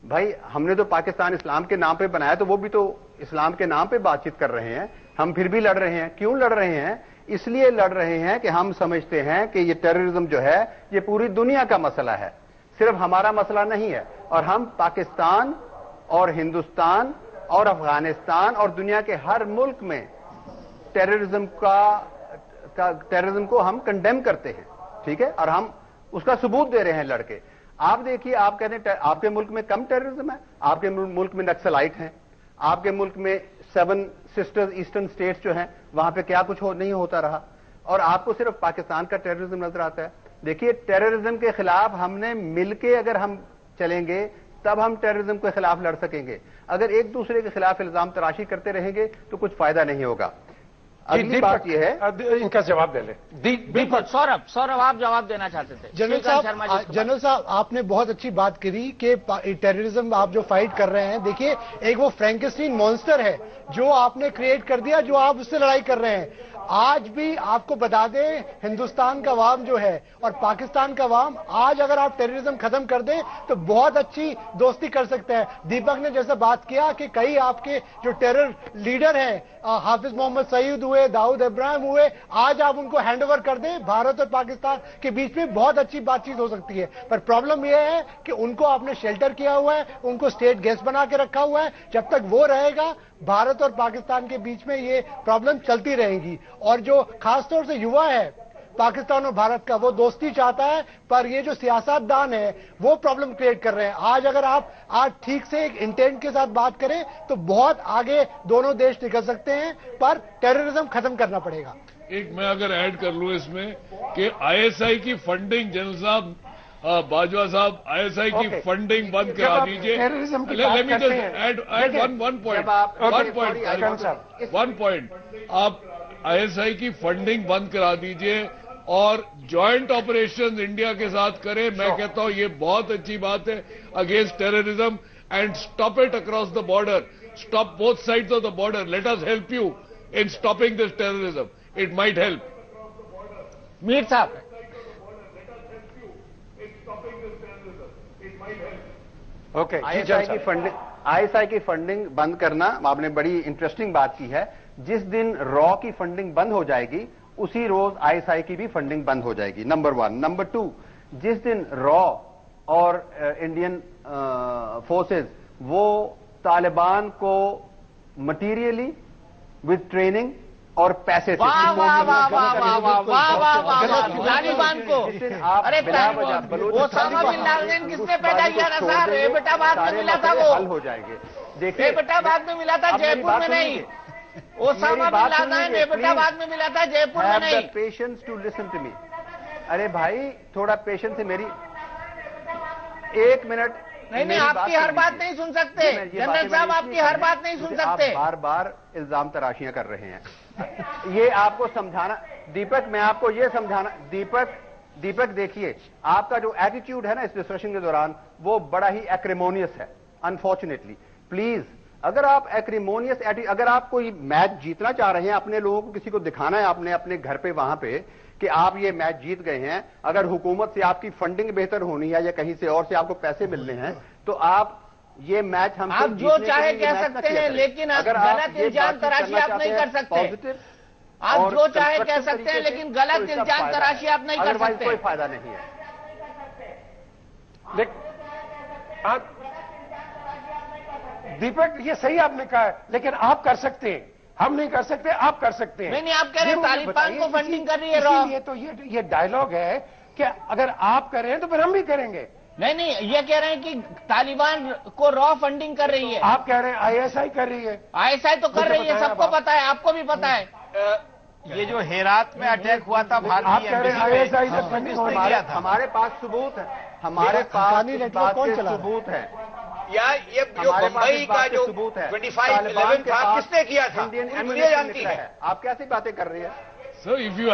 بھائی ہم نے تو پاکستان اسلام کے نام پہ بنایا تو وہ بھی تو اسلام کے نام پہ بات چیت کر رہے ہیں، ہم پھر بھی لڑ رہے ہیں۔ کیوں لڑ رہے ہیں؟ اس لیے لڑ رہے ہیں کہ ہم سمجھتے ہیں کہ یہ ٹیررزم جو ہے یہ پوری دنیا کا مسئلہ ہے، صرف ہمارا مسئلہ نہیں ہے، اور ہم پاکستان اور ہندوستان اور افغانستان اور دنیا کے ہر ملک میں ٹیررزم کو ہم کنڈیم کرتے ہیں، ٹھیک ہے، اور ہم اس کا ثبوت دے رہے ہیں لڑ کے۔ آپ دیکھیے، آپ کہتے ہیں آپ کے ملک میں کم ٹیررزم ہے، آپ کے ملک میں نکسلائٹ ہیں، آپ کے ملک میں 7 سسٹرز ایسٹرن سٹیٹس جو ہیں وہاں پہ کیا کچھ نہیں ہوتا رہا، اور آپ کو صرف پاکستان کا ٹیررزم نظر آتا ہے۔ دیکھیے ٹیررزم کے خلاف ہم نے مل کے اگر ہم چلیں گے تب ہم ٹیررزم کے خلاف لڑ سکیں گے، اگر ایک دوسرے کے خلاف الزام تراشی کرتے رہیں گے تو کچھ فائدہ نہیں ہوگا۔ اگلی بات یہ ہے، ان کا جواب دے لیں۔ بالکل سورب آپ جواب دینا چاہتے تھے۔ جنرل صاحب آپ نے بہت اچھی بات کری کہ ٹیررزم آپ جو فائٹ کر رہے ہیں، دیکھیے ایک وہ فرینکسٹین مانسٹر ہے جو آپ نے کریٹ کر دیا، جو آپ اس سے لڑائی کر رہے ہیں۔ آج بھی آپ کو بتا دیں ہندوستان کا عوام جو ہے اور پاکستان کا عوام آج اگر آپ ٹیررزم ختم کر دیں تو بہت اچھی دوستی کر سکتے ہیں۔ دیپک نے جیسے بات کیا کہ کئی آپ کے جو ٹیرر لیڈر ہیں، حافظ محمد سعید ہوئے، داؤد ابراہیم ہوئے، آج آپ ان کو ہینڈ اوور کر دیں، بھارت اور پاکستان کے بیچ میں بہت اچھی بات چیت ہو سکتی ہے۔ پر پرابلم یہ ہے کہ ان کو آپ نے شیلٹر کیا ہوا ہے، ان کو اسٹیٹ گیسٹ بنا کے رکھا ہوا ہے، جب تک وہ رہے گا بھارت اور پاکستان کے بیچ میں یہ پرابلم چلتی رہے گی۔ اور جو خاص طور سے یوا ہے پاکستان اور بھارت کا، وہ دوستی چاہتا ہے، پر یہ جو سیاست دان ہے وہ پرابلم کریٹ کر رہے ہیں۔ آج اگر آپ ٹھیک سے ایک انٹینٹ کے ساتھ بات کریں تو بہت آگے دونوں دیش نکل سکتے ہیں، پر ٹیررزم ختم کرنا پڑے گا۔ ایک میں اگر ایڈ کر لوں اس میں کہ آئی ایس آئی کی فنڈنگ، جنرل صاحب باجوہ صاحب، آئی ایس آئی کی فنڈنگ بند کرا دیجیے۔ ون پوائنٹ، آپ آئی ایس آئی کی فنڈنگ بند کرا دیجیے اور جوائنٹ آپریشن انڈیا کے ساتھ کریں۔ میں کہتا ہوں یہ بہت اچھی بات ہے against terrorism. and stop it across the border. Stop both sides of the border. Let us help you in stopping this terrorism. It might help. Mir साहब, ओके, आईएसआई की फंडिंग बंद करना, आपने बड़ी इंटरेस्टिंग बात की है। जिस दिन रॉ की फंडिंग बंद हो जाएगी उसी रोज आईएसआई की भी फंडिंग बंद हो जाएगी, नंबर 1। नंबर 2, जिस दिन रॉ और इंडियन फोर्सेस वो तालिबान को मटीरियली विद ट्रेनिंग और पैसे से तालिबान को, अरे ओसामा बिन लादेन किसने पैदा किया था सर? एबटाबाद में मिला था वो, हल हो जाएंगे। देखिए, एबटाबाद में मिला था, जयपुर में नहीं। ओसामा बिन लादेन एबटाबाद में मिला था, जयपुर में नहीं। Patience to listen to me. अरे भाई, थोड़ा पेशेंस है मेरी, 1 मिनट। नहीं, आपकी हर बात नहीं सुन सकते जनरल साहब, आपकी हर बात नहीं सुन सकते। बार बार इल्जाम तराशियां कर रहे हैं। ये आपको समझाना, दीपक, मैं आपको ये समझाना, दीपक देखिए, आपका जो एटीट्यूड है ना इस डिस्कशन के दौरान, वो बड़ा ही एक्रिमोनियस है, अनफॉर्चुनेटली। प्लीज, अगर आप एक्रिमोनियस अगर आप कोई मैच जीतना चाह रहे हैं, अपने लोगों को किसी को दिखाना है आपने अपने घर पे वहां पे कि आप ये मैच जीत गए हैं, अगर हुकूमत से आपकी फंडिंग बेहतर होनी है या कहीं से और से आपको पैसे मिलने हैं, तो आप ये मैच हम आप जो चाहे कह सकते हैं, लेकिन गलत इल्जाम तराशी आप नहीं कर सकते। आप जो चाहे कह सकते हैं, लेकिन गलत इल्जाम तराशी आप नहीं कर सकते। कोई फायदा नहीं है। दीपक, ये सही आपने कहा है, लेकिन आप कर सकते हैं, हम नहीं कर सकते, आप कर सकते हैं। नहीं, आप कह रहे हैं तालिबान को फंडिंग कर रही है रॉ। ये तो ये डायलॉग है कि अगर आप कर रहे हैं तो फिर हम भी करेंगे। नहीं, ये कह रहे हैं कि तालिबान को रॉ फंडिंग कर रही है। आप कह रहे हैं आईएसआई कर रही है। आईएसआई तो कर रही है, सबको पता है, आपको भी पता है। ये जो हेरात में अटैक हुआ था भारतीय आईएसआई से फंडिंग हमारे पास सबूत है, हमारे पास सबूत है। या ये जो बम्बई का जो 25/11 था, किसने किया था? दुनिया जानती है। आप कैसी बातें कर रही है? Sir, if you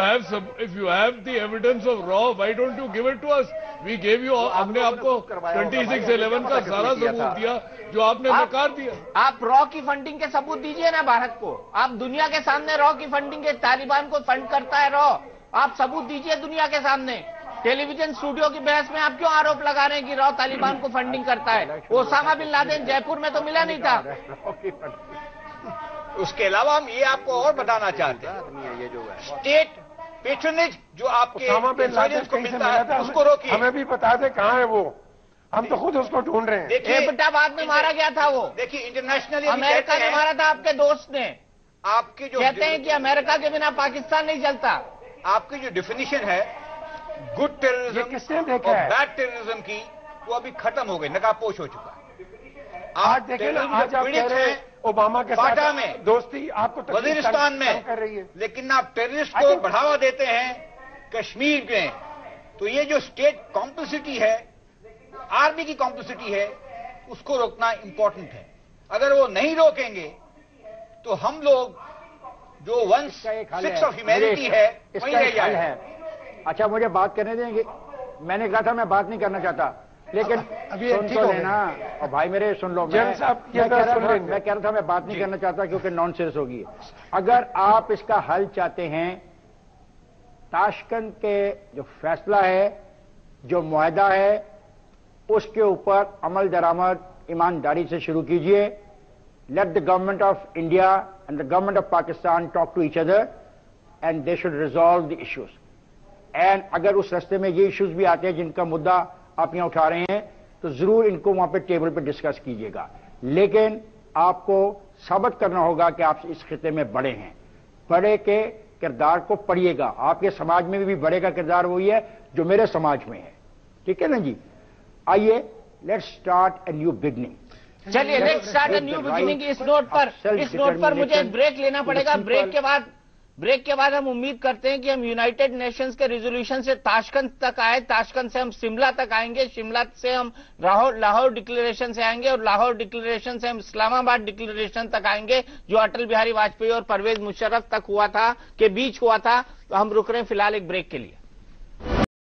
have the evidence of raw, why don't you give it to us? We gave you, हमने आपको 26/11 का सारा सबूत दिया जो आपने नकार दिया। आप रॉ की फंडिंग के सबूत दीजिए ना भारत को। आप दुनिया के सामने रॉ की फंडिंग के, तालिबान को फंड करता है रॉ, आप सबूत दीजिए दुनिया के सामने। टेलीविजन स्टूडियो की बहस में आप क्यों आरोप लगा रहे हैं कि रॉ तालिबान को फंडिंग करता है? ओसामा बिन लादेन जयपुर में तो मिला नहीं था। उसके अलावा हम ये आपको और बताना चाहते हैं, ये जो है स्टेट पेट्रोनेज जो आपके को मिलता है, उसको रोकिए। हमें भी बता दे कहाँ है वो, हम तो खुद उसको ढूंढ रहे हैं। देखिए, एबटाबाद में मारा गया था वो। देखिए, इंटरनेशनली अमेरिका ने मारा था, आपके दोस्त ने। आपकी जो कहते हैं कि अमेरिका के बिना पाकिस्तान नहीं चलता। आपकी जो डिफिनीशन है गुड टेररिज्म और बैड टेररिज्म की, वो अभी खत्म हो गई, नकाबपोश हो चुका है। आज देखें ना, आज आप कह रहे हैं ओबामा के साथ में दोस्ती आपको वजीरिस्तान में कर रही है, लेकिन आप टेररिस्ट को बढ़ावा देते हैं कश्मीर में। तो ये जो स्टेट कॉम्प्लिसिटी है, आर्मी की कॉम्प्लिसिटी है, उसको रोकना इंपॉर्टेंट है। अगर वो नहीं रोकेंगे तो हम लोग जो 1/6 ऑफ ह्यूमैनिटी है वहीं रह जाए। अच्छा, मुझे बात करने देंगे। मैंने कहा था मैं बात नहीं करना चाहता, लेकिन अभी सुन तो लेना। और भाई मेरे सुन लो, मैं कह रहा था मैं बात नहीं करना चाहता क्योंकि नॉनसेंस होगी। अगर आप इसका हल चाहते हैं, ताशकंद के जो फैसला है, जो मुआहदा है, उसके ऊपर अमल दरामद ईमानदारी से शुरू कीजिए। Let the government of India and the government of Pakistan talk to each other and they should resolve the issues. And अगर उस रास्ते में ये इश्यूज भी आते हैं जिनका मुद्दा आप यहां उठा रहे हैं, तो जरूर इनको वहां पे टेबल पे डिस्कस कीजिएगा। लेकिन आपको साबित करना होगा कि आप इस खिते में बड़े हैं। बड़े के किरदार को पढ़िएगा। आपके समाज में भी बड़े का किरदार वही है जो मेरे समाज में है। ठीक है ना जी? आइए, let's start a new beginning. चलिए, let's start a new beginning. इस नोट पर मुझे ब्रेक लेना पड़ेगा। ब्रेक के बाद हम उम्मीद करते हैं कि हम यूनाइटेड नेशंस के रेजोल्यूशन से ताशकंद तक आए, ताशकंद से हम शिमला तक आएंगे, शिमला से हम लाहौर डिक्लेरेशन से आएंगे और लाहौर डिक्लेरेशन से हम इस्लामाबाद डिक्लेरेशन तक आएंगे, जो अटल बिहारी वाजपेयी और परवेज मुशर्रफ तक हुआ था, के बीच हुआ था। तो हम रुक रहे हैं फिलहाल एक ब्रेक के लिए।